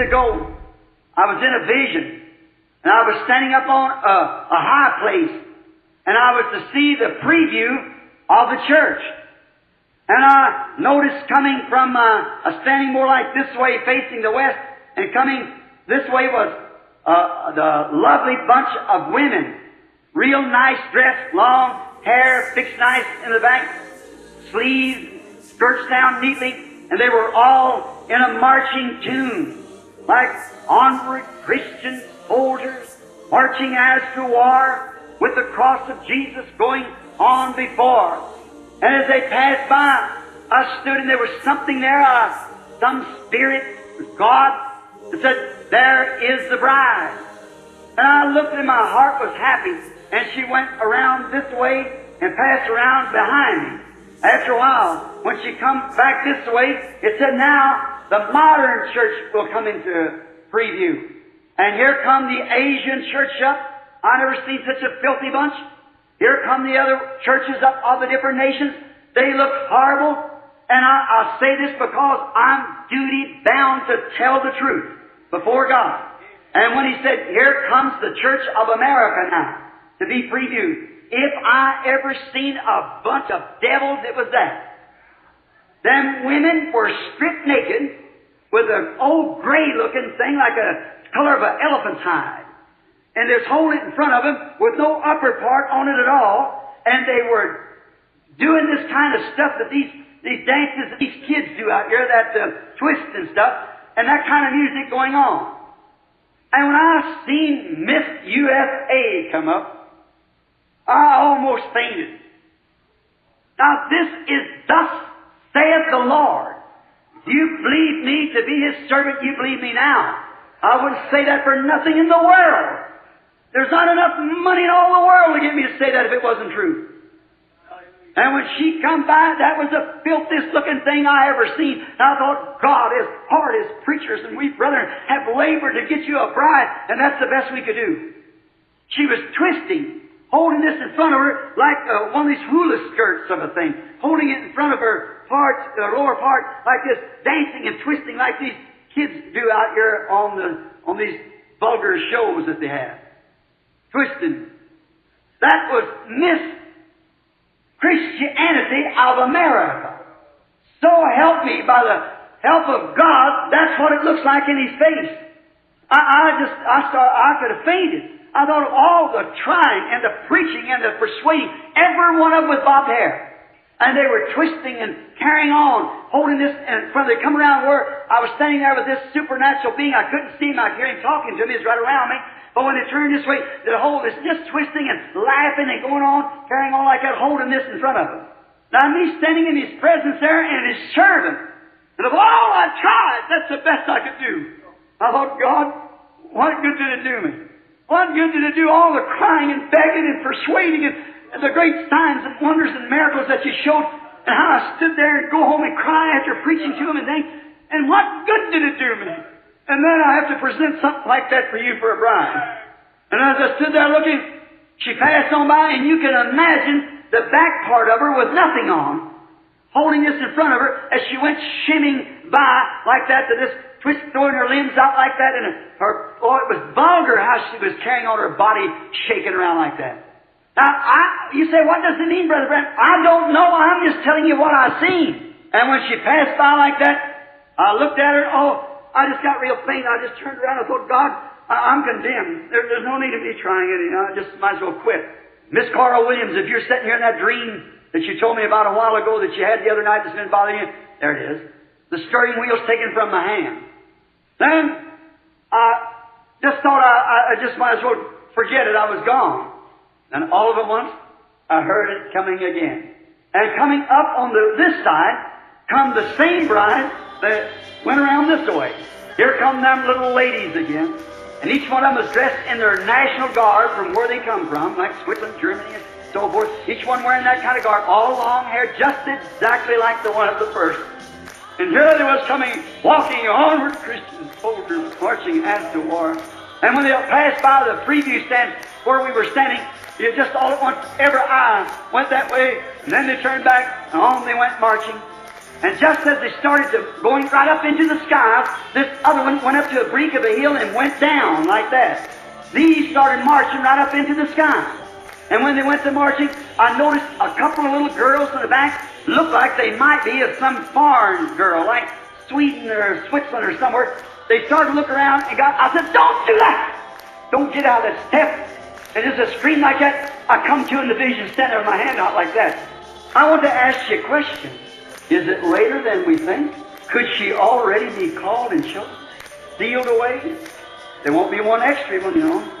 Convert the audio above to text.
ago, I was in a vision, and I was standing up on a high place, and I was to see the preview of the church. And I noticed coming from, standing more like this way, facing the west, and coming this way was the lovely bunch of women. Real nice dress, long hair, fixed nice in the back, sleeves, skirts down neatly, and they were all in a marching tune, like onward Christian soldiers marching as to war with the cross of Jesus going on before. And as they passed by, I stood and there was something there, some spirit, God, that said, there is the bride. And I looked and my heart was happy. And she went around this way and passed around behind me. After a while, when she come back this way, it said, now the modern church will come into preview. And here come the Asian church up. I never seen such a filthy bunch. Here come the other churches up of the different nations. They look horrible. And I say this because I'm duty bound to tell the truth before God. And when he said, here comes the Church of America now to be previewed, if I ever seen a bunch of devils, it was that. Them women were stripped naked with an old gray-looking thing like a color of an elephant's hide. And there's holding it in front of them with no upper part on it at all. And they were doing this kind of stuff that these dances that these kids do out here, that twist and stuff, and that kind of music going on. And when I seen Miss USA come up, I almost fainted. Now this is thus saith the Lord. You believe me to be His servant, you believe me now. I wouldn't say that for nothing in the world. There's not enough money in all the world to get me to say that if it wasn't true. And when she come by, that was the filthiest looking thing I ever seen. And I thought, God, as hard as preachers and we brethren have labored to get you a bride, and that's the best we could do. She was twisting, holding this in front of her like one of these hula skirts of a thing, holding it in front of her part, lower part, like this, dancing and twisting like these kids do out here on these vulgar shows that they have. Twisting. That was Miss Christianity of America. So help me, by the help of God, that's what it looks like in His face. I could have fainted. I thought of all the trying and the preaching and the persuading, every one of them with bobbed hair. And they were twisting and carrying on, holding this, and when they come around where I was standing there with this supernatural being, I couldn't see him, I could hear him talking to me, he's right around me. But when they turned this way, the whole is just twisting and laughing and going on, carrying on like that, holding this in front of them. Now me standing in His presence there and His servant. And of all I tried, that's the best I could do. I thought, God, what good did it do me? What good did it do all the crying and begging and persuading and the great signs and wonders and miracles that you showed, and how I stood there and go home and cry after preaching to Him and things. And what good did it do me? And then I have to present something like that for you for a bride. And as I stood there looking, she passed on by, and you can imagine the back part of her with nothing on, holding this in front of her as she went shimming by like that, to this twist, throwing her limbs out like that, and it was vulgar how she was carrying on her body, shaking around like that. Now, you say, what does it mean, Brother Branham? I don't know. I'm just telling you what I've seen. And when she passed by like that, I looked at her, I just got real faint. I just turned around and thought, God, I'm condemned. There's no need of me trying it. I just might as well quit. Miss Carl Williams, if you're sitting here in that dream that you told me about a while ago that you had the other night that's been bothering you, there it is. The steering wheel's taken from my hand. Then I just thought I just might as well forget it. I was gone. And all of at once, I heard it coming again. And coming up on this side, come the same bride that went around this way. Here come them little ladies again. And each one of them was dressed in their national garb from where they come from, like Switzerland, Germany, and so forth. Each one wearing that kind of garb, all long hair, just exactly like the one at the first. And here they was coming, walking onward, Christian soldiers marching as to war. And when they passed by the preview stand where we were standing, you just all at once, every eye went that way, and then they turned back, and on they went marching. And just as they started to going right up into the sky, this other one went up to a brink of a hill and went down like that. These started marching right up into the sky. And when they went to marching, I noticed a couple of little girls in the back looked like they might be of some foreign girl, like Sweden or Switzerland or somewhere. They started to look around and I said, don't do that! Don't get out of that step. And as a scream like that, I come to in the vision, standing with my hand out like that. I want to ask you a question. Is it later than we think? Could she already be called and chosen? Sealed away? There won't be one extra one, you know.